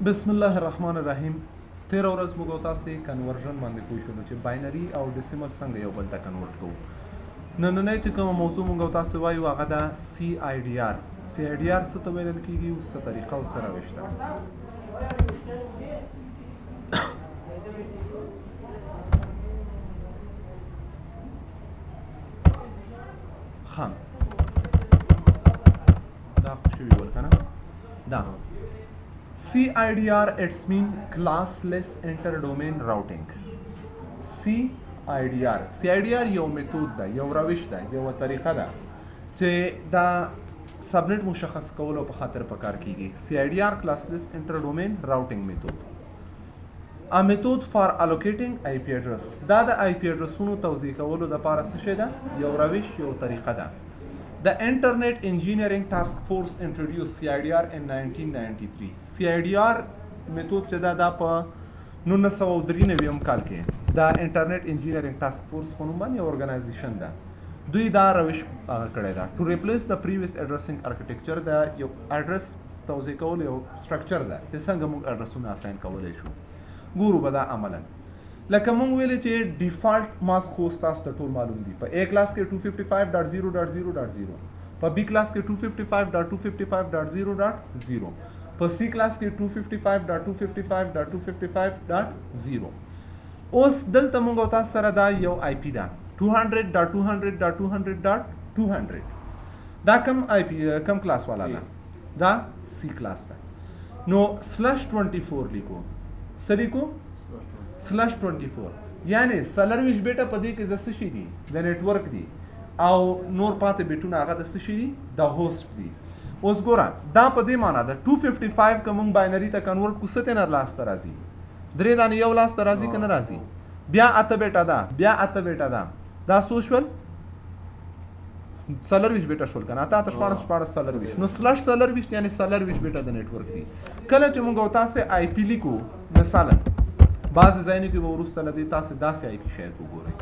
بسم الله الرحمن الرحیم. تیر ورځ موږ تاسو کنورژن باندې پوه شو چې باینري او ډیسیمل څنګه یو بل ته کنورټ کوو. نننۍ چې کومه موضوع موږ تاسو وایو هغه ده سی آی ډي آر. سی آی ډي آر څه ته ویل کیږي او څه طریقه او سره وشته. خام دا خوشوي ول کنه دا CIDR, it's mean classless interdomain routing. CIDR یو میتود ده، یو روش ده، یو طریقه ده چې دا سبنیټ مشخص کولو په خاطر پکار کیږي. CIDR classless interdomain routing method. A method for allocating IP address. دا د IP addressونو توزیع کولو د پاره څه شی ده؟ یو روش، یو طریقه ده. The Internet Engineering Task Force introduced CIDR in 1993. CIDR میتود چې دا په 1993 کال کې دا انټرنیټ انجینیرینګ ټاسک فورس په نوم باندې اورګنایزیشن ده. دوی دا روش کړی ده to replace the previous addressing architecture. دا یو اډرس توزیع کول یو سټرکچر ده چې څنګه موږ اډرسونه اساین کولای شو. ګورو به دا عملاً لکه مونږ ویلې چې ډیفالت ماسک خو تاسو ته ټول معلوم دي. په A کلاس کې 255.0.0.0، په B کلاس کې 255.255.0.0، په C کلاس کې 255.255.255.0. اوس دلته مونږ تاسو سره دا یو IP ده 200.200.200.200. دا کم IP کم کلاس والا ده؟ دا C کلاس ده. نو /24 لیکو. څه لیکو؟ /24 یعنی سلرویش بیٹا په دې کې د څه شي دي؟ د نیټورک دي او نور پاتې بیټونه هغه د څه شي دي؟ د هوست دي. اوس ګوره دا په دې معنا ده 255 که موږ باینري ته کنورټ کو څه نه لاس ته راځي؟ درې دانې یو لاس ته راځي که نه راځي؟ بیا اته بیټا ده، بیا اته بیټا ده. دا څو شول؟ سلرویش بیټا شول کنه. اته اته شپاړس سلرویش. نو /سلرویش یعنی سلرویش بیټا د نیټورک دي. کله چې موږ تاسو آی پی لیکو مثلا بعض ځایونو کې به وروسته له دې تاسو داسې آی پی شاید وګورئ.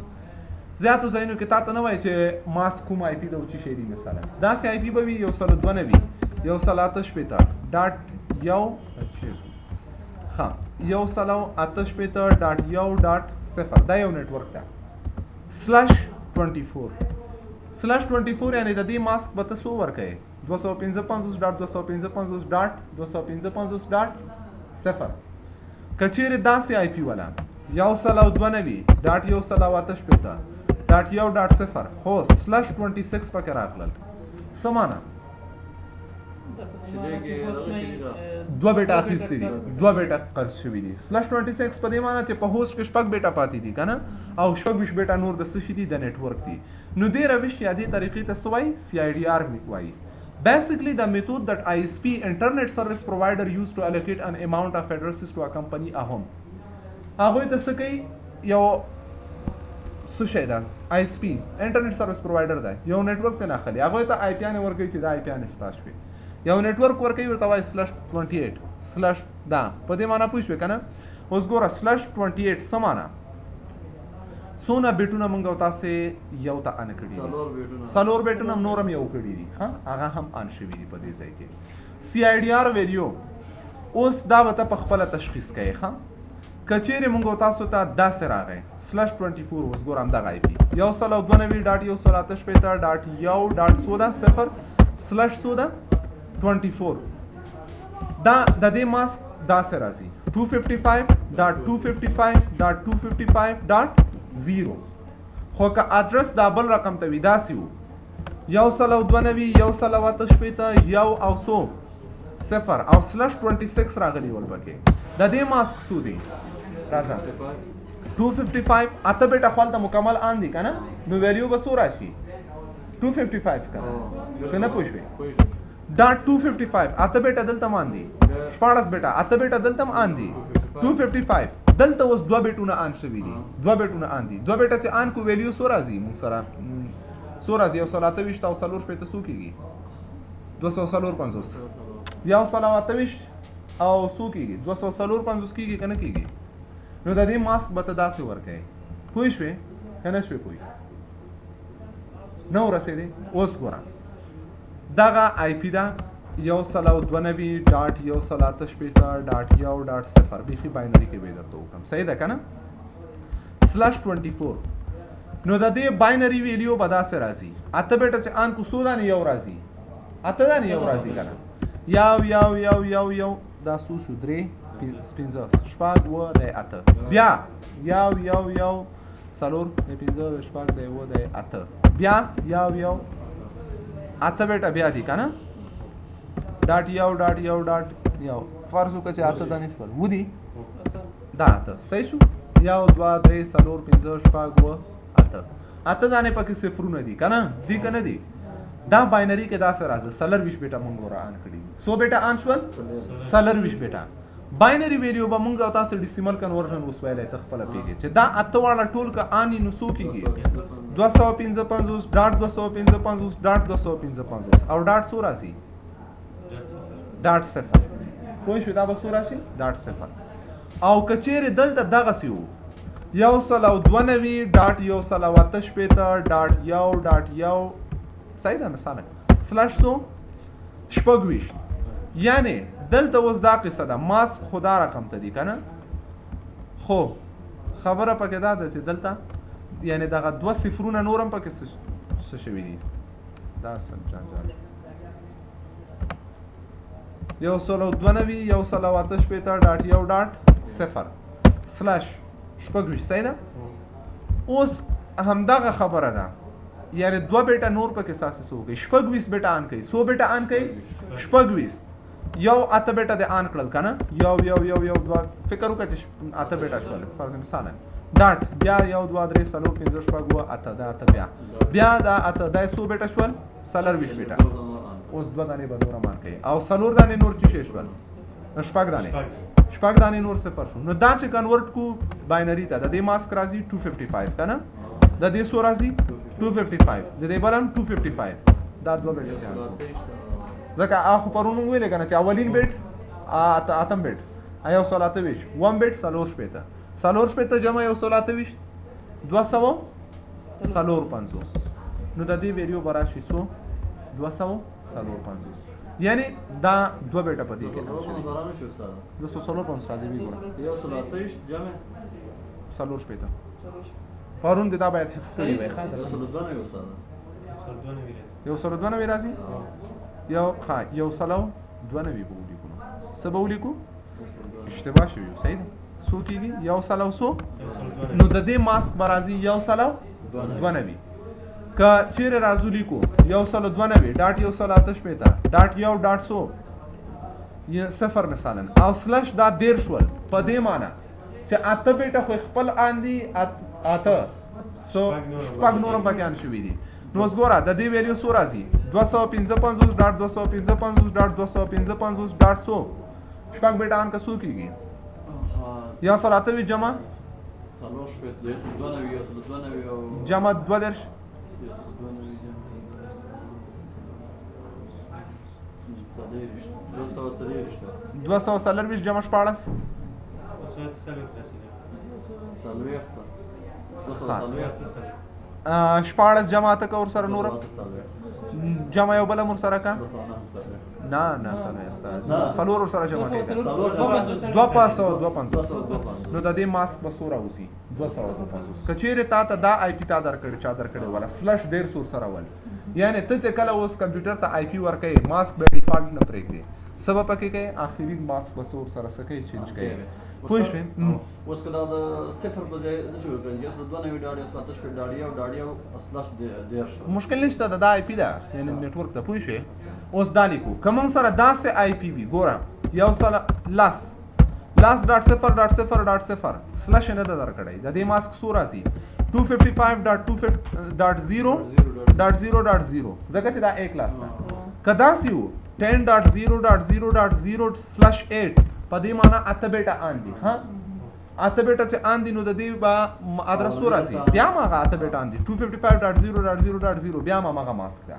زیاتو ځایونو کې تاسو نه وایي چې ماس کوم آی پی د چې شی دی. مثلا داسې آی پی به وي 192 168.1.0.0 دا یو نیټورک ده. /24 یعنی د دې ماسک به تاسو ورکړئ 255.255.255.0. کچیر داسې آی پی والا 192.168.1.0 خو /26 پکې راغلل. څه معنا؟ دوه بیټا اخیستې دي، دوه بیټا قرض شوي دي. /26 په دې معنا چې په هوست کې شپږ بیټا پاتې دي کنه، او شپږ بیټا نور د څه شي دي؟ د نیټورک دي. نو دې روش یا دې طریقې ته څه وایي؟ CIDR وایي. Basically, the method that ISP, Internet Service Provider, used to allocate an amount of addresses to a company a home. هغوی ته څه کوي؟ یو څه شی ده؟ ISP Internet Service Provider ده، یو نیټورک ته نه اخلي. هغوی ته آی پی انې ورکوي چې دا آی پی انې ستا شوې. یو نیټورک ورکوي ورته وایي /28 دا په دې معنا پوه شوې که نه؟ اوس ګوره /28 څه معنا؟ څونه بیټونه موږ تاسو یو ته ان کړي دي؟ څلور بیټونه نور هم یو کړي دي. ها هغه هم ان شوي دي په دې ځای کې. CIDR ویلیو اوس دا به ته په خپله تشخیص کوي. ښه کچېرې موږ تاسو ته داسې راغی /24 اوس ګور همدغه آی پي 192.168.0/0/24 دا د دې ماسک داسې راځي 255.255.255.0. خو که اډرس دا بل رقم ته وي داسې و 192.168.1 او /26 راغلی ول پکې. د دې ماسک څو دی؟ راځه 255 اته بیټا خپل ته مکمل ان دي کنه، نو ویلیو به څو راشي؟ 255 کنه کنه پوه شوې؟ دا 255 اته بیټا دلته مان دي، 14 بیټا اته بیټا دلته مان دي 255. دلته اوس دوه بیټونه ان شوي دي، دوه بیټونه ان دي. دوه بیټا چې ان کو ویلیو څو راځي؟ موږ سره څو راځي؟ 128 او 4 څو کېږي؟ 245 128 او څو کېږي؟ 245 کېږي که نه کېږي؟ نو د دې ماسک به ته داسې ورکوې. پوه شوې که نه شوې؟ پوه نه ورسېدې. اوس ګوره دغه آی پی ده یو سل او 92 ډاټ یو سل اته شپېته ډاټ یو ډاټ صفر بیخي باینري کې به درته وکړم صحیح ده که نه /24 نو د دې باینري ویلیو به داسې راځي اته بیټه چې آن کو څو دانې یو راځي اته دانې یو راځي که نه یو دا څو شو درې پنځه شپږ اووه دی اته بیا یو څلور دی پنځه دی شپږ دی اووه دی اته بیا یو اته بیټه بیا دي که نه ډاټ یو فرض وکړه چې اته دانې شول ودي دا اته صحیح شو یو دوه درې څلور پنځه شپږ اووه اته دانې پکې صفرونه دي که نه دي که نه دي دا باینري کې داسې راځي 24 بیټه مونږ ور آن کړي څو بیټه آن شول 24 بیټه باینري ویلیو به مونږ او تاسو ډیسیمل کنورژن اوس ویلی ته خپله پوهېږئ چې دا اته واړه ټول که آني نو څو کېږي 255 ډاټ 255 ډاټ 255 او ډاټ څو راشي ډاټ صفر پوه شو دا به څو راشي ډاټ صفر او که چیرې دلته دغسې وو یو سل او 92 ډاټ یو سل او اته شپېته ډاټ یو صحیح ده مثلا /100 شپږویشت یعنی دلته اوس دا قصه ده ماسک خو دا رقم ته دي که نه خو خبره پکې دا ده چې دلته یعنی دغه دوه صفرونه نور هم پکې څه شوي دي دا سم جانجال یو سل او 92 یو سل او اته شپېته ډاټ یو ډاټ صفر /شپږویشت صحیح ده اوس همدغه خبره ده یعنی دوه بیټه نور پکې ساسې څه وکړي 26 بیټه آن کوي څو بیټه آن کوي 26 یو اته بیټه د آن کړل که نه یو دوه فکر وکړه چې اته بیټه شول فرض مثالا ډاټ بیا یو دوه درې څلور پنځه شپږ اووه اته دا اته بیا دا اته دا څو بیټه شول 24 بیټه اوس دوه دانې به نور هم آن کوي او څلور دانې نور چې شی شول شپږ دانې نور صفر شو نو دا چې کنورټ کو باینري ته د دې ماسک راځي 255 که نه د دې څو راځي 255 د دې بل هم 255 دا دوه بیټ ځکه خو پرون موږ ویلې که نه چې اولین بیټ اتم بیټ یو سل اته ویشت وم بیټ څلور شپېته جمع یو سل اته ویشت 250 نو د دې ویلیو به راشي څو 250 یعنی دا دوه بیټه په دې کې 245 راځي وی ګوره یو سل اته ویشت جمع څلور شپېته پرون د دا باید حفظ کړی وای یو سل دوه نوي راځي یو سل او 92 به ولیکو څه به ولیکو اشتباه شوی صحیح ده څو کېږي یو سل او څو نو د دې ماسک به راځي یو سل او 92 که چیرې راځو لیکو یو سل او 92 ډاټ یو سل اته شپېته ډاټ یو ډاټ څو صفر مثلا او سلش دا دیر شول په دې معنی چې اته بیټه خو خپل آن دي اته شپږ نور هم پکې آن شوي دي نو اوس ګوره د دې ویلیو څو راځي 255 ډاټ 255 ډاټ 255 ډاټ څو شپږ بیټه آن که څو کېږي یو سل اته ویشت جمع جمع دوه دېرش 240 جمع 14 14 جمع ته که ورسره نور جمع یو بله ورسره که نه څلور ورسره جمع کوي 250 نو د دې ماسک به څو راوځي 250 که چیرې تا ته دا آی پي تا درکړې چا درکړې وله /150 ورسره ول یعنې ته چې کله اوس کمپیوټر ته آی پي ورکوې ماسک به ډیفالټ نه پرېږدي څه به پکې کوي آخري ماسک به څه ورسره څه کوي چینج کوي پوه شوې اوس که دا د صفر په ځای نه شي ورکړل یو سل دوه نوي ډاډ یو سل اته شپېته ډاډ یو /10 مشکل نشته د دا آی پي ده یعنې نیټورک ته پوه شوې اوس دا لیکو که موږ سره داسې آی پي وي ګوره یو سل لاس /0.0.0 سلش نه ده درکړی د دې ماسک څو راځي 255.2.0.0.0 ځکه چې دا A کلاس ده که داسې وو 10.0.0.0/8 په دې معنی اته بیټه آن دي ها اته بیټه چې آن دي نو د دې به ادرس څو راځي بیا هم هغه اته بیټه آن دي 255.0.0.0 بیا هم هغه ماسک ده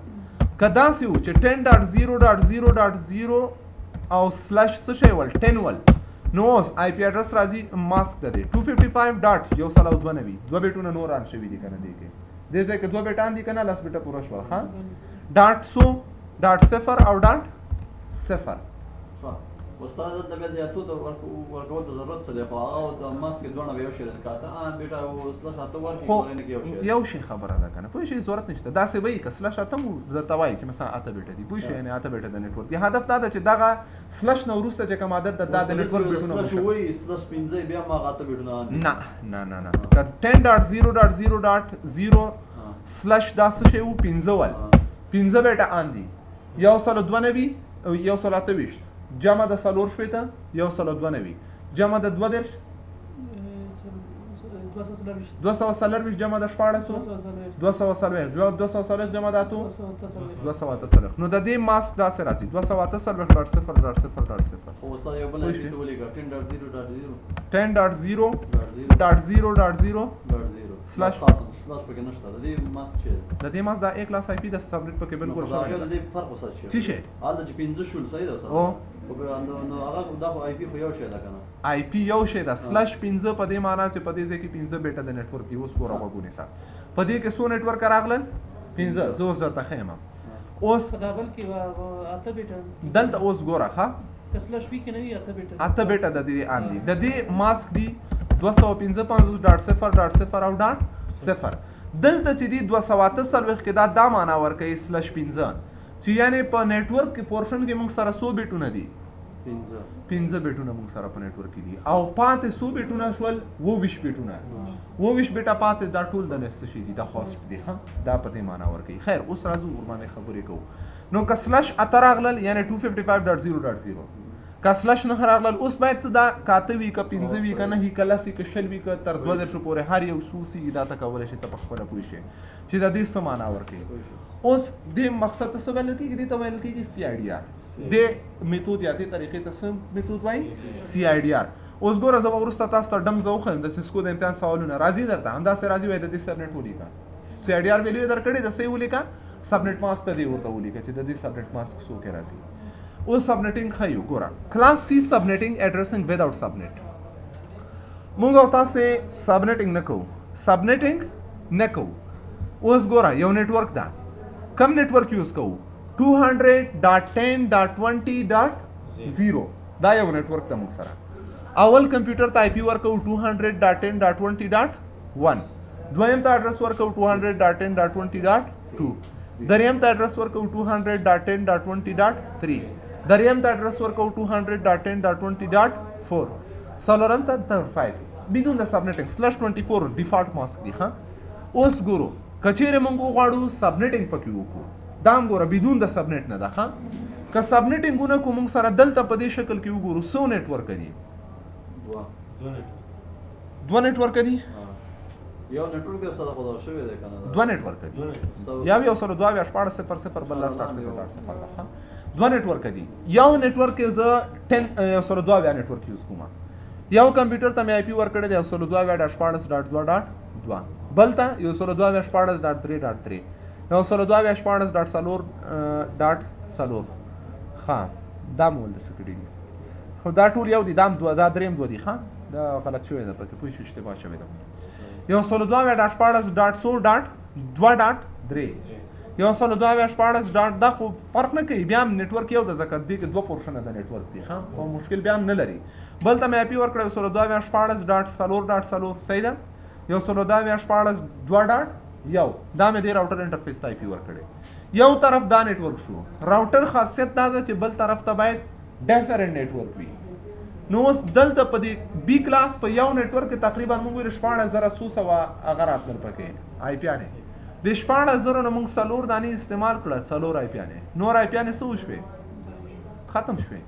که داسې وو چې 10.0.0.0 او سلش څه شی ول 10 ول نو اوس آی پی اډرس راځي ماسک ده دی 255.192 دوه بیټونه نور آن شوي دي که نه دی کې دې ځای کې دوه بیټه آن دي که نه لس بیټه پوره شول ها ډاټ 100 ډاټ صفر او ډاټ صفر. استاد د بیا د اتو د ورکول د ضرورت څه دی خو هغه د ماسک دوه به یو شی راکاته بیٹا او سلاش اته ورکړي ورنه کې یو شی یو شی خبره ده کنه پوه شي ضرورت نشته دا څه وایي که سلاش اته مو درته وایي چې مثلا اته بیٹا دی پوه شي یعنی اته بیٹا د نتورک دی هدف دا ده چې دغه سلاش نو وروسته چې کوم عادت د نتورک بیٹونه سلاش وایي سلاش 15 بیا ما غاته بیٹونه نه 10.0.0.0 سلاش دا څه شی وو 15 بیٹا ان دي یو سل 92 او یو سل 28 جمع د سلور شپېته یو سل 92 جمع د 2 240 جمع د 14 240 جمع د 240 نو د دې ماسک دا سره راځي 240.0.0.0 او استاد یو بل شی ته ولېګا 10.0.0.0 سلاش پکې نشته د دې ماسک چې د دې ماسک دا 1 کلاس آی پی د سبنیټ پکې بالکل شامل دی د دې فرق وسات شي څه شي حالا چې 15 شول صحیح ده سره نو هغه دا آی پی خو یو شی ده کنه آی پی یو شی ده سلاش 15 په دې معنی چې په دې ځای کې 15 بیٹا د نتورک یو سکور راغونی سات په دې کې سو نتورک راغلل 15 زه اوس درته خیمه اوس دا بل کې اته بیٹا دلته اوس ګوره ها سلاش وی کې نه وی اته بیٹا د دې ان دي د دې ماسک دی 255.0.0 او ډاټ 0 دلته چې دی 248 کې دا معنا ورکوي سلاش 15 چې یعنی په نتورک کې پورشن کې موږ سره 100 بیټونه دي 15 بیټونه موږ سره په نتورک کې دي او پاتې 100 بیټونه شول 20 بیټونه 20 بیټه پاتې دا ټول د نس شي دي دا هوست دي ها دا په دې معنا ورکوي خیر اوس راځو ورمانه خبرې کوو نو که سلاش اتراغلل یعنی 255.0.0 که سلاش نه راغلل اوس باید دا کاته وی که 15 وی که نه هی کله سی که شل وی که تر 2 درجه پورې هر یو سوسی دا تکول شي ته په خپل پوي شي چې د دې سمانه ورکي اوس د مقصد څه ویل کیږي د ویل کیږي سی آی ډی آر د میتود یا د طریقې ته سم میتود وای سی آی ډی آر اوس ګوره زما ورسته تاسو ته ډم زو خم د سیسکو د امتحان سوالونه راځي درته همدا سره راځي وای د دې سبنیټ ولیکا سی آی ډی آر ویلو درکړي د سې ولیکا سبنیټ ماسک ته دی ورته ولیکا چې د دې سبنیټ ماسک سو کې راځي اوس سبنیټینګ خایو ګوره کلاس سی سبنیټینګ اډریسینګ وداوت سبنیټ موږ او تاسو سبنیټینګ نه کوو سبنیټینګ نه کوو اوس ګوره یو نتورک دا کم نتورک یوز کوو 200.10.20.0 دا یو نتورک ته موږ سره اول کمپیوټر ته آی پی ورکو 200.10.20.1 دویم ته اډرس ورکو 200.10.20.2 دریم ته اډرس ورکو 200.10.20.3 دریم ته اډرس ورکو 200.10.20.4 څلورم ته 5 بدون د سبنیټینګ /24 ډیفالت ماسک دی ها اوس ګورو کچېره مونږ غواړو سبنیټینګ پکې وکړو دا ګوره بدون د سبنیټ نه ده ها که سبنیټینګونه کوم موږ سره دلته په دې شکل کې وګورو سو نتورک دي دوه نتورک دي یو نتورک د سره خدا شوی دی کنه دوه نتورک دي یو سره 2.0 بل لاس 0.0 دوه نتورک دي یو نتورک ز 10 یو سره 2 نتورک یوز کوم یو کمپیوټر ته مې آی پی ورکړی دی یو سره 2.0.2.2 بل ته یو سره 2.0.3.3 یو سره 2.0.4.4 ها دا مول د سکرین خو دا ټول یو دي دا دریم دوه دي ها دا غلط شوی ده پکې پوه شو اشتباه شوی ده یو سره 2.0.2.3 یو سره 2.0 دا خو فرق نه کوي بیا نتورک یو د ذکر دی کې دوه پورشن د نتورک دی ها خو مشکل بیا نه لري بل ته مې آی پی ورکړی یو سره 2.0.4.4 صحیح ده یو سره 2.0.2.1 دا مې د راوټر انټرفیس ته آی پی ورکړی یو طرف دا نتورک شو راوټر خاصیت دا ده چې بل طرف ته باید ډیفرنٹ نتورک وي نو اوس دلته په دې بی کلاس په یو نتورک کې تقریبا موږ 14600 اگر اتل پکې آی پی انه د 16000 نه موږ سلور دانی استعمال کړل سلور آی پی انه نور آی پی انه سو شوي ختم شوي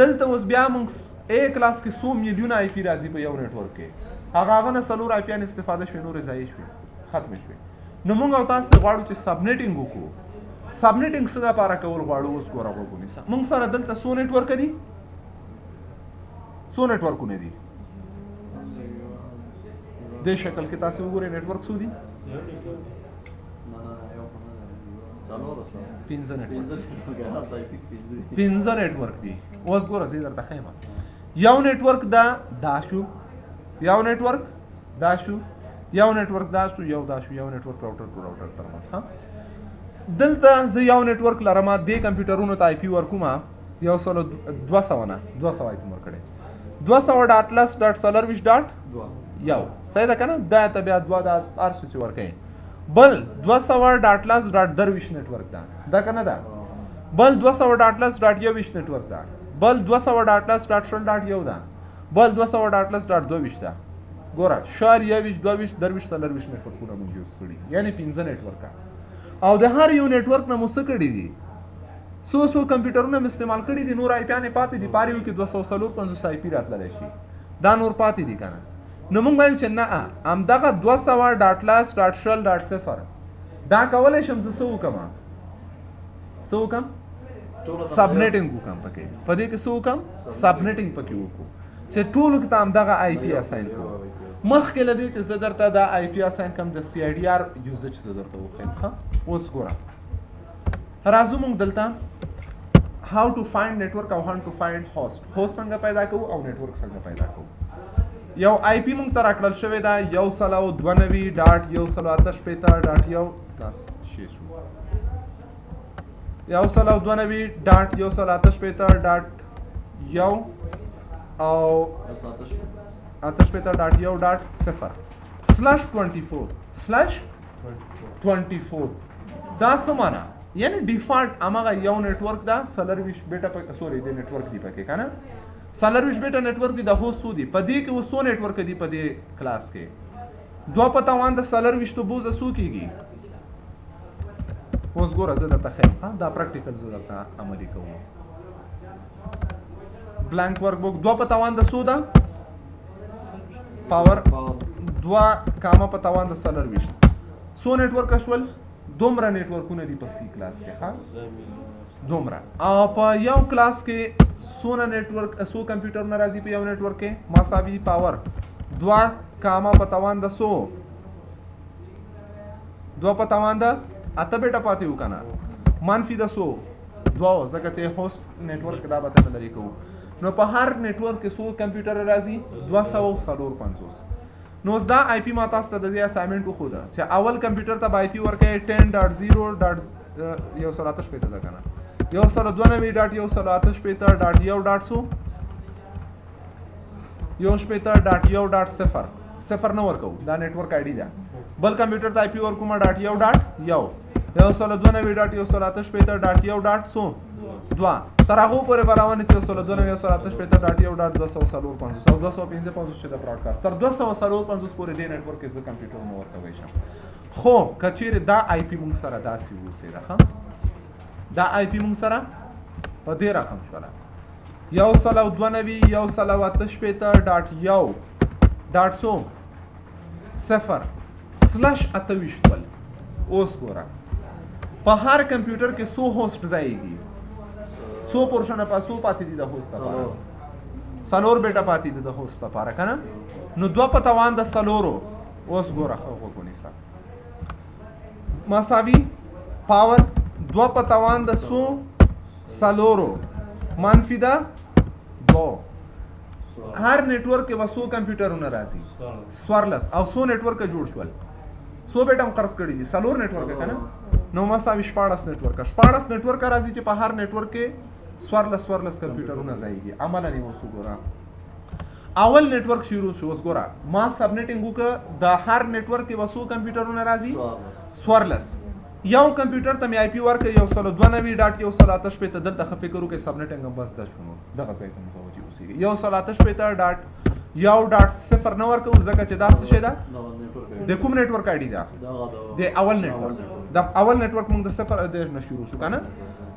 دلته اوس بیا موږ ا کلاس کې 100 میلیون آی پی راځي په یو نتورک کې هغه نه سلور آی پی انه استفاده شوي نور ځای شوي ختم شوي نو موږ او تاسو غواړو چې سبنیټینګ وکړو سبنیټینګ څه لپاره کول غواړو اوس ګوره وګورئ موږ سره دلته سو نتورک دي سو نتورکونه دي د شکل کې تاسو وګورئ نتورک سو دي پنځه نتورک دي اوس ګوره زه درته ښیم یو نتورک دا شو یو نتورک دا شو یو نتورک دا شو یو نتورک راوټر تر منځ ها دلته زه یو نتورک لرم د کمپیوټرونو ته آی پی ورکوم یو سلو 200 نه 200 آی پی ورکړي 200 ډاټ لس ډاټ سلرویش ډاټ یو صحیح ده کنه دا ته بیا 2 د ارس چې ورکړي بل 200 ډاټ لس ډاټ درویش نتورک دا کنه دا بل 200 ډاټ لس ډاټ یویش نتورک دا بل 200 ډاټ لس ډاټ شل ډاټ یو دا بل 200 ډاټ لس ډاټ دویش دا ګوره شار یویش دویش درویش سلرویش نتورکونه مونږ یوز کړي یعنی 15 نتورک او د هر یو نتورک نه مو څه کړي دي سو کمپیوټرونه استعمال کړي دي نور آی پی نه پاتې دي پاریو کې 250 آی پی راتللی شي دا نور پاتې دي کنه نو موږ وایم چې نه ام دغه 200 ډاټ لاس ډاټ شل ډاټ صفر دا کولای شم زه څه وکم سبنیټینګ وکم پکې په دې کې څه وکم سبنیټینګ پکې وکړو چې ټولو کې ته دغه آی پی اساین کړو مخکې له دې چې زه درته دا آی پی اساین کوم د سی آی ډي آر یوزر چې زه درته وښیم ښه اوس ګوره راځو موږ دلته how to find network او how to find host څنګه پیدا کوو او network څنګه پیدا کوو یو آی پی موږ ته راکړل شوی دا 192.168.1 پلس 6 192.168.1 او 68.1.0/24 دا سمانا یعنی ډیفالت امغه یو نتورک دا سلرویش بیٹا سوري د نتورک دی پکې کنه سلرویش بیٹا نتورک دی د هوست دی په دې کې وسو نتورک دی په دې کلاس کې دوه پتاوان د سلرویش ته بوزه سو کیږي اوس ګوره زه درته خیم دا پریکټیکل زه درته عملي کوم بلانک ورک بوک دوه پتاوان د سو دا پاور دوه کاما پتاوان د سلرویش سو نتورک شول دومره نتورکونه دي په سی کلاس کې ها دومره او په یو کلاس کې سونه نتورک سو کمپیوټر ناراضي په یو نتورک کې مساوي پاور 2 کاما پتاوان د 100 2 پتاوان د اته بیٹا پاتې وکنه منفي د 100 2 ځکه چې هوست نتورک دا به ته لري کوو نو په هر نتورک کې سو کمپیوټر راځي 250 نو دا آی پی ما تاسو ته د دې اسایمنټ وخوده چې اول کمپیوټر ته آی پی ورکړي 10.0.168 ده کنه 192.168.1 صفر نه ورکو دا نتورک آی ډی ده بل کمپیوټر ته آی پی ورکوم 1.1.168.1 2 تر هغه پورې براونه چې 192.168.1 او 255 چې د براډکاسټ تر 245 پورې د نتورک کې کمپیوټر مو ورکوي شم خو کچېره دا آی پی مونږ سره داسې وسه راخه دا آی پی مونږ سره په دې رقم شوله 192.168.0/28 اوس ګوره په هر کمپیوټر کې 100 هوست ځایږي 100 پورشن په 100 پاتې دي د هوست لپاره سلور بیٹا پاتې دي د هوست لپاره کنه نو 2 پتاوان د سلورو اوس ګوره خو کوونی سا مساوي پاور 2 پتاوان د 100 سلورو منفي دا 2 هر نتورک کې وسو کمپیوټرونه راځي سوارلس او 100 نتورک جوړ شول 100 بیٹا هم قرض کړی دي سلور نتورک کنه نو مساوي 14 نتورک راځي چې په هر نتورک کې سوارلس کمپیوټرونه ځایږي عملاً یې وسو ګوره اول نتورک شروع شو اوس ګوره ما سبنیټینګ وکړه د هر نتورک کې وسو کمپیوټرونه راځي سوارلس یو کمپیوټر ته مې آی پی ورکړ 192.168 دلته فکر وکړئ سبنیټینګ هم بس د شنو دغه ځای ته متوجه اوسئ 168.0 نه ورکو ځکه چې دا څه شی ده د کوم نتورک آی ډي ده د اول نتورک موږ د 0 د نه شروع شو کنه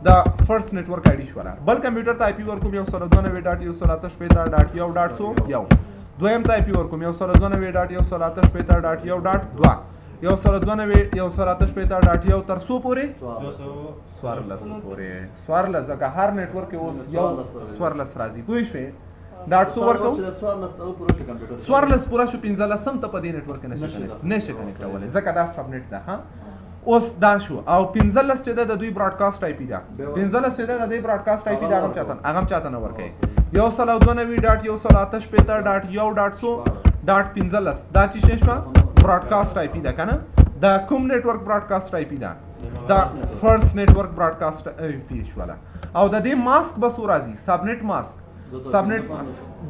دا فرست نتورک آی ډي شوله بل کمپیوټر ته آی پی ورکوم 192.168.1 دویم ته آی پی ورکوم 192.168.1 192.168.1 تر 100 پورې 14 پورې ځکه هر نتورک کې اوس یو 14 راځي پوه شئ ډاټ 100 ورکو 14 پورا شو 15 سم ته په دې نتورک نشه کنیکټولای ځکه دا سبنیټ ده ها اوس دا شو او 15 چې د دوی براډکاسټ آی پی ده 15 چې د دوی براډکاسټ آی پی ده هغه چاته نه ورکړي 192.168.1.0.15 دا چې شې شو براډکاسټ آی پی ده کنه دا کوم نتورک براډکاسټ آی پی ده دا فرست نتورک براډکاسټ آی پی شوله او د دې ماسک به څو راځي سبنیټ ماسک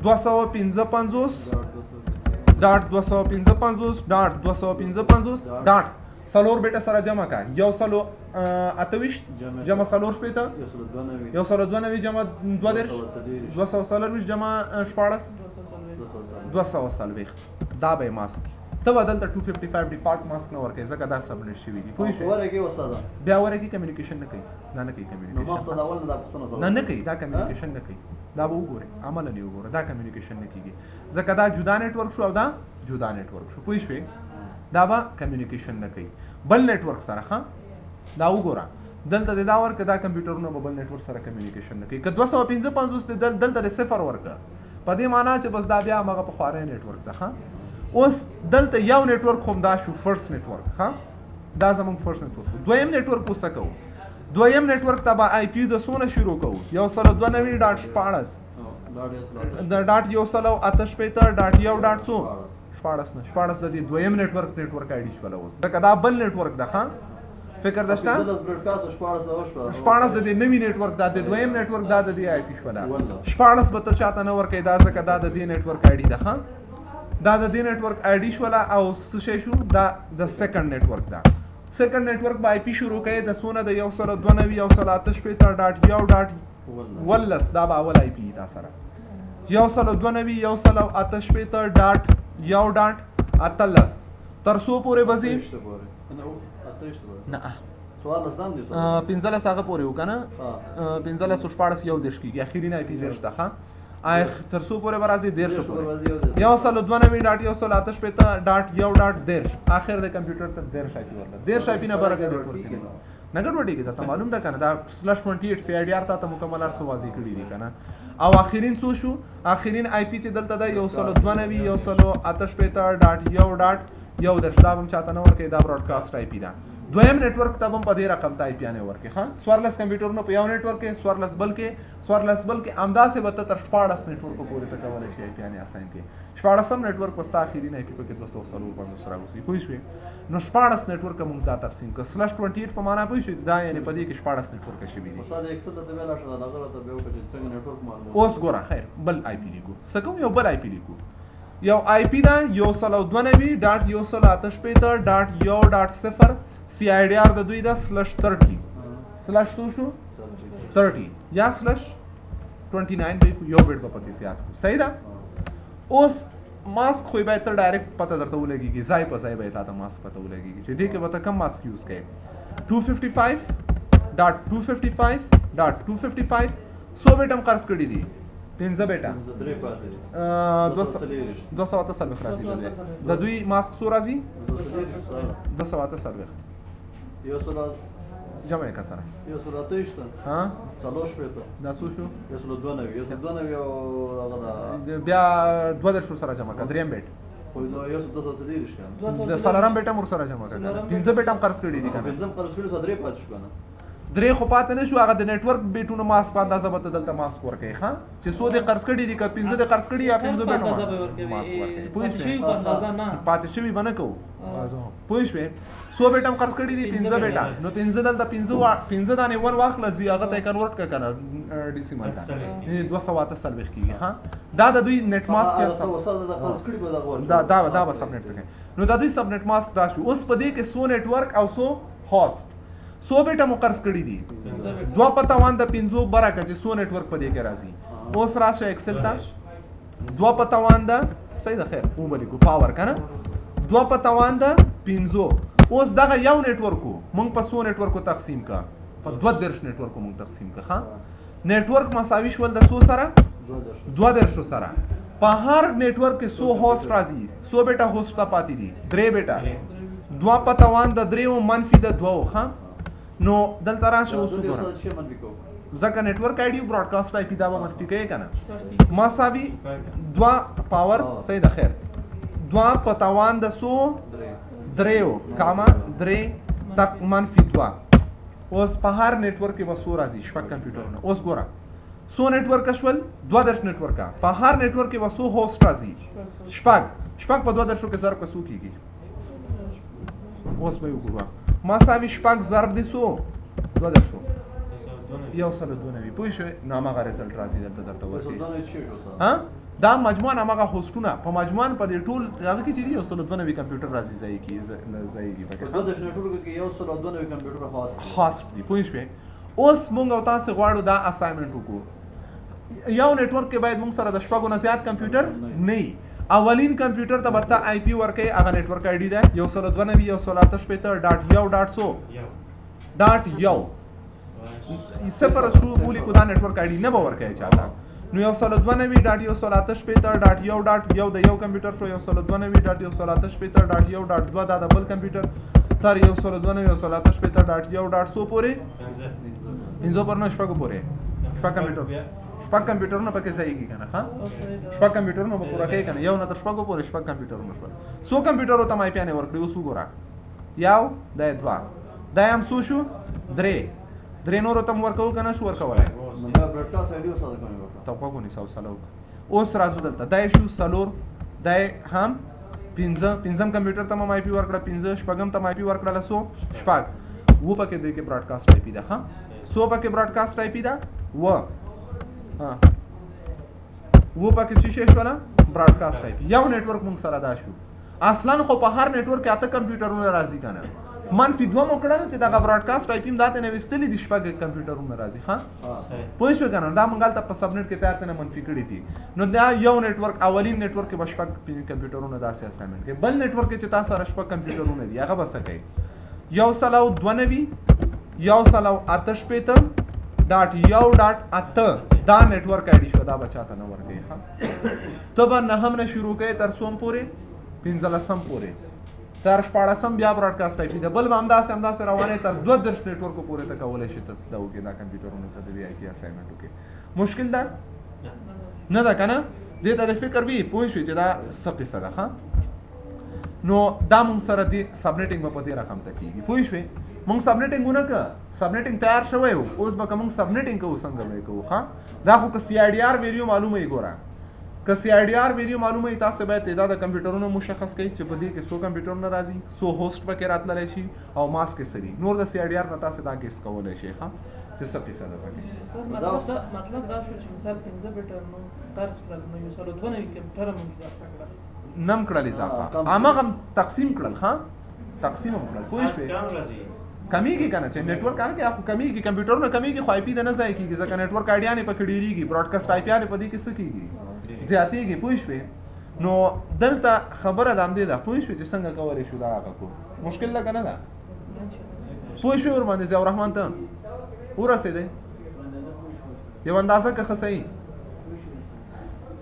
255.255.255.255 څلور بیټه سره جمع کا یو سلو 28 جمع څلور شپېته یو سلو 92 جمع 240 جمع 14 240 دا به ماسک ته بدل ته 255 ډیفالت ماسک نه ورکې ځکه دا سبنیټ شوی دی پوه شئ ورکې استاد بیا ورکې کمیونیکیشن نه کوي نه کوي کمیونیکیشن نه کوي دا کمیونیکیشن نه کوي دا به وګوره عمل نه وګوره دا کمیونیکیشن نه کیږي ځکه دا جدا نتورک شو او دا جدا نتورک شو پوه شئ دا به کمیونیکیشن نه کوي بل نتورک سره ها دا وګوره دلته دا ورکه دا کمپیوټرونه په بل نتورک سره کمیونیکیشن نه کوي که 255 دلته د صفر ورکه په دې معنی چې بس دا بیا هغه په خواره نتورک ده ها اوس دلته یو نتورک هم دا شو فرست نتورک ها دا زموږ فرست نتورک دویم نتورک وسه کوو دویم نتورک ته به آی پی د سونه شروع کوو 192.14 د ډاټ 1.8.1.14 14 د دې دویم نتورک آی ډي شوله اوس ځکه دا بل نتورک ده ها فکر داشته 14 د دې نوی نتورک دا د دویم نتورک دا د دې آی پی شوله 14 به ته چاته نه ورکې دا ځکه دا د دې نتورک آی ډي ده ها دا د دې نتورک آی ډي شوله او څه شی شو دا د سیکنډ نتورک ده سیکنډ نتورک به آی پی شروع کوي د سونه د 192.1.1.1 دا به اول آی پی دا سره 192.1.1.1.13 تر څو پورې بځي نه 15 هغه پورې وکنه 15 14 یو دیش کیږي اخیرین آی پی دیش ده ها تر څو پورې برازي 1.5 پورې 192.1.1.1.1.10 اخر د کمپیوټر ته 1.5 آی پی ورته 1.5 آی پی نه برابر نتورک دی نه ګډوډي کې ته معلوم ده کنه دا /28 سی آی ډی آر ته مکمل ارسو واضح کړی دی کنه او اخرین څو شو اخرین آی پی چې دلته ده 192.1.1.1.1 دا هم چاته نه ورکې دا براډکاسټ آی پی ده دویم نتورک ته هم په دې رقم ته آی پی نه ورکې ها سوارلس کمپیوټرونو په یو نتورک کې سوارلس بلکې امداسې به ته تر 14 نتورک پورې ته کولای شي آی پی نه اساین کې 14 نتورک پستا اخیرین آی پی په کې 255 سره اوسې پوه شئ نو 14 نتورک موږ دا تقسیم کړ /28 په معنا پوه شئ دا یعنی په دې کې 14 نتورک شوي دي استاد 100 ته ویلا شو دا غره ته به وکړي څنګه نتورک معلومه اوس ګوره خیر بل آی پی لیکو سکم یو بل آی پی لیکو یو آی پی دا 192.1.1.0 سی آی ډی آر د دوی دا /30 شو 30 یا /29 به یو بیٹ په پکې سیات کو صحیح ده اوس ماسک خو به تر ډایرکټ پته درته ولګيږي ځای په ځای به تاسو ماسک پته ولګيږي چې دې کې به کم ماسک یوز کړئ 255.255.255 100 بیٹ هم قرض کړی دي 15 بیٹا 248 راځي د دوی ماسک سو راځي 248 یو سره جمع کا سره یو سره تېشته ها څلور شپته دا سو شو یو سره 92 او هغه بیا 2 سره جمع کا دریم بیٹ خو یو سره 230 د سلام بیٹا مر سره جمع کا 15 بیٹا هم قرض کړی دي کنه 15 قرض کړی سره 3 پات شو کنه درې خو پاتې نه شو هغه د نتورک بیټونو ماسک په اندازه به دلته ماسک ورکړي ها چې 100 د قرض کړي دي که 15 د قرض کړي یا 15 بیټو ماسک ورکړي پوه شئ په اندازه نه پاتې شوی باندې کو پوه شئ 100 بیټ هم قرض کړي دي 15 بیټا نو 15 دلته 15 دانه ور واخله زی هغه ته کنورټ کنه ډیسیمل ته 248 کیږي ها دا د دوی نت ماسک دا به سب نت ته نو دا دوی سب نت ماسک دا شو اوس په دې کې 100 نتورک او 100 هوست 100 بیٹا مو قرض کړی دي 2.5 برکه چې 100 نتورک په دې کې راځي اوس راشه ایکسل ته 2.5 صحیح ده خیر و بلی کو پاور کنه 2.5 اوس دغه یو نتورکو مونږ په 100 نتورکو تقسیم کا په 2 نتورکو مونږ تقسیم کا ها نتورک مساوي شول د 100 سره 2 سره په هر نتورک کې 100 هوست راځي 100 بیٹا هوست ته پاتې دي 3 بیٹا 2.3 منفي د 2 ها نو دلته راشه اوس وګورئ ځکه نتورک آی ډي براډکاسټ آی پی دا به منفي کوي کنه مساوي 2 پاور صحیح ده خیر 2.1 کاما 3 تک منفي 2 اوس په هر نتورک کې به 100 راځي شپږ کمپیوټرونه اوس ګوره 100 نتورک شول 2 نتورک په هر نتورک کې به 100 هوست راځي شپږ په 2 کې ضرب کسو کیږي اوس به وګورئ مساوي شپږ ضرب د څو 2 یو سل 92 پوه شوې نو هماغه رزلټ راځي دلته درته ورکړي ها دا مجموعاً هماغه هوسټونه په مجموعاً په دې ټول هغه کې چې دي یو سل 92 کمپیوټر راځي ځای کېږي په دې نټورک کې یو سل 92 کمپیوټر خاص دي پوه شوې اوس مونږ او تاسو غواړو دا اساینمنت وکړو یو نتورک کې باید مونږ سره د شپږو نه زیات کمپیوټر نه اولین کمپیوټر ته به آی پی ورکړي هغه نتورک آی ډي ده یو سل 92 یو سل 88 ډاټ یو ډاټ څو ډاټ یو صفر شو بولی کو دا نتورک آی ډي نه به ورکړي چاته نو یو سل 92 ډاټ یو سل 88 ډاټ یو ډاټ یو د یو کمپیوټر شو یو سل 92 ډاټ یو سل 88 ډاټ یو ډاټ 2 دا د بل کمپیوټر تر یو سل 92 یو سل 88 ډاټ یو ډاټ څو پورې انځو پر نو شپږ پورې شپږ کمپیوټرونه پکې ځای کی کنه ها شپږ کمپیوټرونه به پورا کوي کنه یو نه تر شپږ پورې شپږ کمپیوټرونه شول سو کمپیوټرو ته مای پیانه ورکړي اوس وګوره یو د دوا دا هم سو شو درې نورو ته ورکو کنه شو ورکولای دا برټاس ایډیو سره کوي ته په کوم حساب سالو اوس راځو دلته دای شو سالور دای هم پنځم کمپیوټر ته مای پی ورکړه پنځه شپږم ته مای پی ورکړه سو شپږ و پکې د کې براډکاسټ آی پی ده ها سو پکې براډکاسټ آی پی ده و ها و پکې چې شي شولا براډکاسټ آی پی یو نتورک موږ سره دا شو اصلا خو په هر نتورک کې اته کمپیوټرونه راځي کنه منفي دوه مو کړل چې دا براډکاسټ آی پی داته نه وستلې د شپږ کمپیوټرونه راځي ها پوه شو کنه دا مونږ ته په سبنیټ کې تیار ته منفي کړی دي نو دا یو نتورک اولین نتورک کې بشپږ کمپیوټرونه داسې اسایمنت کې بل نتورک کې چې تاسو سره شپږ کمپیوټرونه دي هغه بس کوي یو سلاو 92 یو سلاو 88 ډاټ یو ډاټ اته دا نتورک آی ډي شو دا بچاته نه ورګي ها ته به نه هم نه شروع کوي تر سوم پورې 15 پورې تر شپاړسم بیا براډکاسټ آی پی ده بل به همداسې روانه تر 2 نتورکو پورې ته کولی شي تاسو دا وکړئ دا کمپیوټرونه ته د وی آی پی اسایمنټ وکړئ مشکل ده نه ده که نه دې ته د فکر وي پوه شوې چې دا څه قصه ده ښه نو دا مونږ سره د سبنیټینګ به په دې رقم ته کېږي پوه شوې مونږ سبنیټینګ ونه که سبنیټینګ تیار شوی و اوس به که مونږ سبنیټینګ کوو څنګه به یې کوو ښه دا خو که سی آی ډي آر ویلیو معلومه یې ګوره که سی آی ډي آر ویلیو معلومه وي تاسو باید تعداد کمپیوټرونو مشخص کړئ چې په دې کې څو کمپیوټرونه راځي څو هوسټ پکې راتللی شي او ماسک کې څه دي نور د سی آی ډي آر نه تاسو دا کیس کولی شئ ښه چې څه قصه ده پکې مطلب دا شو چې مثال 15 بیټر نو قرض کړل نو یو سل 92 کمپیوټر مو اضافه کړل نم کړل اضافه هماغه تقسیم کړل ښه تقسیم هم کړل پوه شئ کمیږي کنه چې نتورک کار کې اخو کمیږي کمپیوټرونه کمیږي خو آی پی د نه ځای کیږي ځکه نتورک آی ډي نه پکې ډیریږي براډکاسټ آی پی نه پدې کې څه کیږي زیاتېږي پوه شوې نو دلته خبره د همدې ده پوه شوې چې څنګه کولی شو دا هغه کو مشکل ده که نه ده پوه شوې ورباندې ضیاء الرحمن ته ورسېدی یو اندازه که ښه صحیح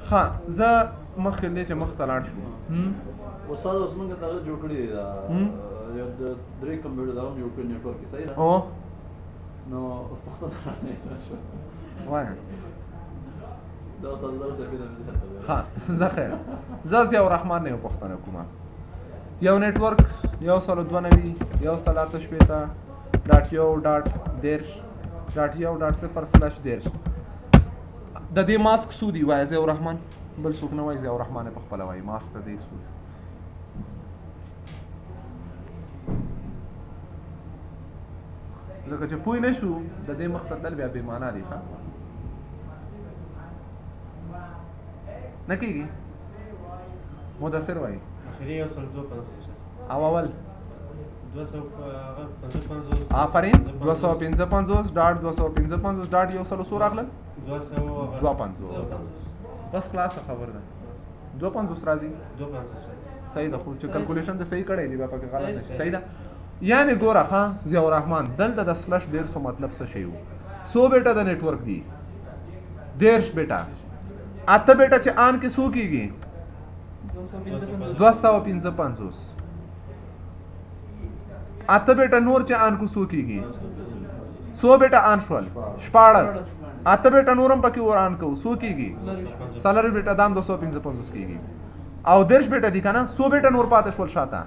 ښه زه مخکې دی چې مخ ته لاړ شو استاد اوس موږ دغه جوړ کړی دی دا یو د درې کمپیوټر دا هم جوړ کړی نتورک صحیح ده او نو وایه دا استاد زه څه ها زه خیر زه ضیاء الرحمن نه یو پوښتنه کوم یو نتورک یو سل 92 یو سل 88 ډاټ یو ډاټ دیرش ډاټ یو ډاټ صفر سلاش دیرش د دې ماسک څو دی وایه ضیاء الرحمن بل څوک نه وایي ضیاء الرحمن په خپله وایي ماسک ته دی څو ځکه چې پوه نه شو د دې مخ ته تلل بیا بې معنا دي ښه نه کېږي مدثر وایي او اول آفرین 255 ډاټ 255 ډاټ یو سل څو راغلل 250 بس کلاس خبر ده 250 راځي صحیح ده خو چې کلکولیشن ته صحیح کړی دی بیا پکې غلط نشي صحیح ده یعنی ګوره ښه ضیاء الرحمن دلته د سلش 150 مطلب څه شی و 100 بیټه د نیټورک دی 150 بیټه اته بیټه چې آن کې څو کېږي 255 اته بیټه نور چې آن کو څو کېږي 100 بیټه آن شول 14 اته بیټه نورم پکې ور آن کو څو کېږي سالری بیټه دام 255 کېږي او 150 بیټه دي کنه 100 بیټه نور پاتې شول شاته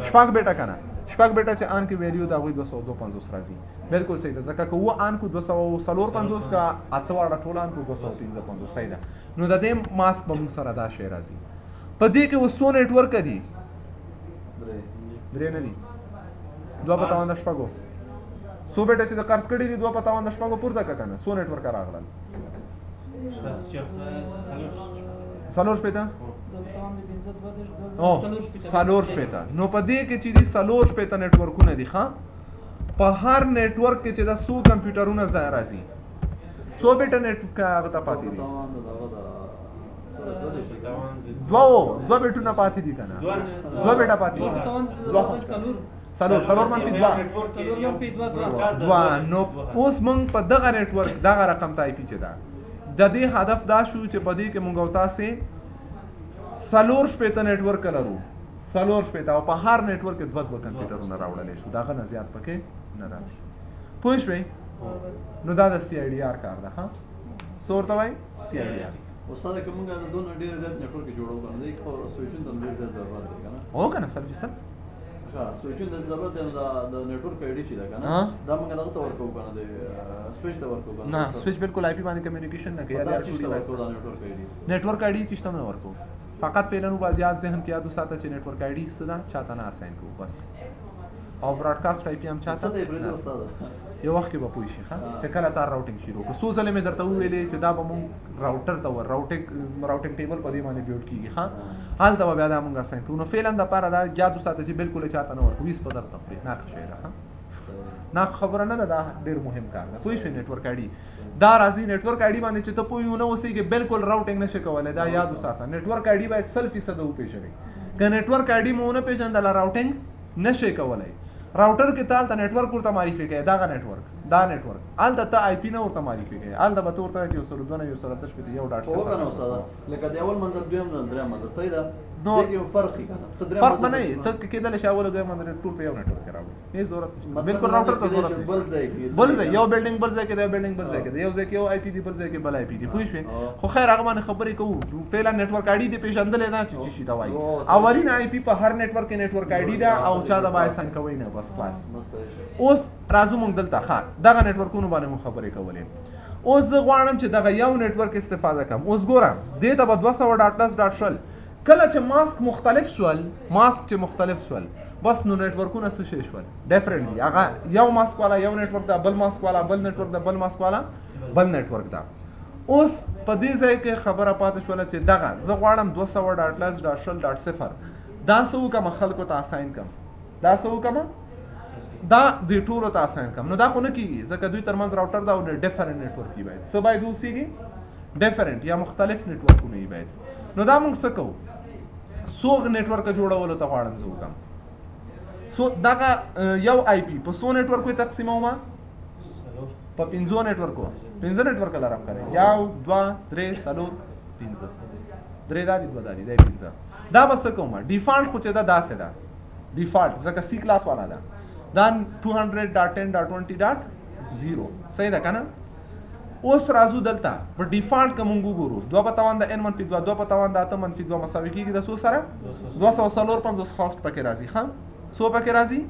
شپږ بیټه کنه شپږ بیټه چې آن کې ویلیو دا غوي 252 راځي بالکل صحیح ده ځکه که و آن کو 254 کا اته واړه ټول آن کو 255 صحیح ده نو د دې ماسک به موږ سره دا شی راځي په دې کې وسو نیټورک دي درې نه دي 2 په تاوان د شپږو څو بیټه چې د قرض کړي دي 2 په تاوان د شپږو پورته که کنه څو نیټورک راغلل څلور شپېته څلور شپېته نو په دې کې چې دي څلور شپېته نیټورکونه دي ښه په هر نیټورک کې چې دا څو کمپیوټرونه ځای راځي څو بیټه نیټ هغه ته پاتې دي دوه بیټونه پاتې دي کنه دوه بیټه پاتې دي څلور منفي دوه نو اوس موږ په دغه نیټورک دغه رقم ته آی پی چې ده د دې هدف دا شو چې په دې کې موږ او تاسې څلور شپېته نیټورک لرو څلور شپېته او په هر نیټورک کې دوه کمپیوټرونه راوړلی شو د هغه نه زیات پکې نه راځي پوه شوئ نو دا د سی آی ډي آر کار ده ښه څه ورته وایي سی آی ډي آر استاد که موږ د دونه ډېر زیات نیټورک جوړو کنه د سویچن ته ډېر زیات ضرورت دی کنه او کنه سر ها سویچن د ضرورت دی د نیټورک آی ډي چې ده کنه دا موږ دغه ته ورکو کنه د سویچ ته ورکو کنه نه سویچ بالکل آی پی باندې کمیونیکیشن نه کوي یا نیټورک آی ډي چې نه ورکو فقط فعلا وضعیت ذهن کې یاد وساته چې نیټورک آی ډي څه ده چاته نه اساین کوو بس او براډکاسټ آی پی هم چاته یو وخت کې به پوه شي چې کله تار راوټینګ شروع کړو څو ځلې مې درته وویلې چې دا به مونږ راوټر ته راوټینګ ټیبل په دې باندې بیوټ کېږي ښه هلته به بیا دا مونږ اساین کوو نو فعلا دپاره دا یاد وساته چې بالکل یې چاته نه ورکوو هېڅ په درته پرې ناقه شی ده نه خبره نه ده دا ډېر مهم کار ده پوه شوې نیټورک آی ډي دا راځي نیټورک آی ډي باندې چې ته پوه ونه اوسې بالکل راوټینګ نشي کولی دا یاد وساته نیټورک آی ډي باید 100% وپېژنئ که نیټورک آی ډي مو ونه پېژندله راوټینګ نشي کولی راوټر کې تال ته نیټورک ورته معرفي کوي دا نیټورک هلته ته آی پی نه ورته معرفي کوي هلته به ته ورته وایي چې 102 یو سل اتش پېته یو ډاټ صفر لکه د اول منزل دویم منزل دریم منزل صحیح ده نو فرق به نه وي ته کېدلی شي اول دویم منزل ټول په یو نیټورک کې راوړي هېڅ ضرورت نشته بالکل راوټر ته ضرورت نشته بل ځای یو بلډینګ بل ځای کې دی بلډینګ بل ځای کې دی یو ځای کې یو آی پی دی بل ځای کې بل آی پی دی پوه شوې خو خیر هغه باندې خبرې کوو فعلا نیټورک آی ډي دې پېژندلی نه چې څه شي ته وایي اولین آی پی په هر نیټورک کې نیټورک آی ډي ده او چا ته به اساین کوئ نه بس خلاص اوس راځو موږ دلته ښه دغه نیټورکونو باندې مو خبرې کولې اوس زه غواړم چې دغه یو نیټورک استفاده کړم اوس ګوره دې ته به 200.10.0 کله چې ماسک مختلف شول بس نو نیټورکونه څه شي شول ډیفرنټلی هغه یو ماسک والا یو نیټورک ده بل ماسک والا بل نیټورک ده بل ماسک والا بل نیټورک ده اوس په دې ځای کې خبره پاتې شوله چې دغه زه غواړم 200.10.0 دا څه وکړم خلکو ته اساین کړم دا څه وکړم دا د ټولو ته اساین کړم نو دا خو نه کېږي ځکه دوی ترمنځ راوټر ده او ډیفرنټ نیټورک یې باید څه باید اوسېږي ډیفرنټ یا مختلف نیټورکونه یې باید نو دا موږ څه کوو څو نیټورکه جوړولو ته غواړم زه وکړم سو دغه یو آی پی په څو نیټورکو یې تقسیموم په 5 نیټورکو 5 نیټورکه لرم کنه 1 2 3 4 5 درې دا دي 2 دا دي 5 دا به څه کوم ډیفالټ خو چې دا داسې ده ډیفالټ ځکه سی کلاس والا ده دا 200.10.20.0 صحیح ده کنه اوس راځو دلته په ډیفالټ که مونږ وګورو 2 په توان د n منفي 2 2 په توان د اته منفي 2 مساوي کېږي د څو سره 254 هاست پکې راځي ښه څو پکې راځي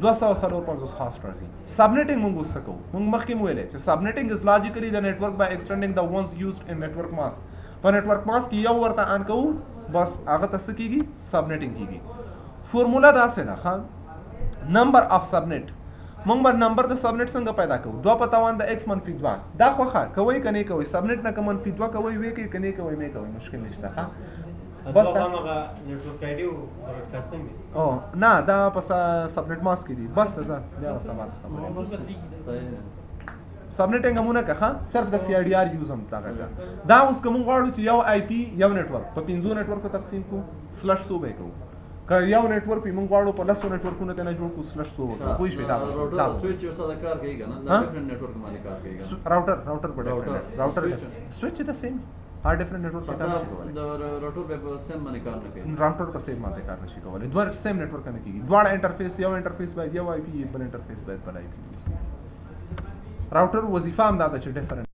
254 هاست راځي سبنیټینګ مونږ اوس څه کوو مونږ مخکې مو ویلې چې سبنیټینګ از لاجیکلی د نیټورک بای ایکسټینډینګ د ونز یوزډ ان نیټورک ماسک په نیټورک ماسک کې یو ورته آن کوو بس هغه ته څه کېږي سبنیټینګ کېږي فورمولا داسې ده ښه نمبر اف سبنیټ مونږ به نمبر د سبنیټ څنګه پیدا کوو 2 په توان د x منفي 2 دا خوښه کوئ که نه کوئ سبنیټ نه که منفي 2 کوئ وی کوئ که نه کوئ مې کوئ مشکل نشته ښه بس او نه دا په سبنیټ ماسک کې دي بس ته ځه بیا سبا سبنیټینګ همونه که ښه صرف د سی آی ډي آر یوز هم دغه دا اوس که مونږ غواړو چې یو آی پی یو نیټورک په 5 نیټورکو تقسیم کړو سلش څو به یې کوو که یو نیټورک موږ غواړو په 10 نیټورکونو ته نه جوړ کړو سلش څو وکړو پوه شوې دا سویچ یو څه کار کوي کنه دا ډیفرنٹ نیټورک باندې کار کوي راوټر په راوټر سویچ د سیم هر ډیفرنٹ نیټورک په کار نشي کولای دا راوټر په سیم باندې کار نه کوي راوټر په سیم باندې کار نشي کولای دوه سیم نیټورک نه کیږي دواړه انټرفیس یو انټرفیس باید یو آی پی بل انټرفیس باید بل آی پی راوټر وظیفه هم دا ده چې ډیفرنٹ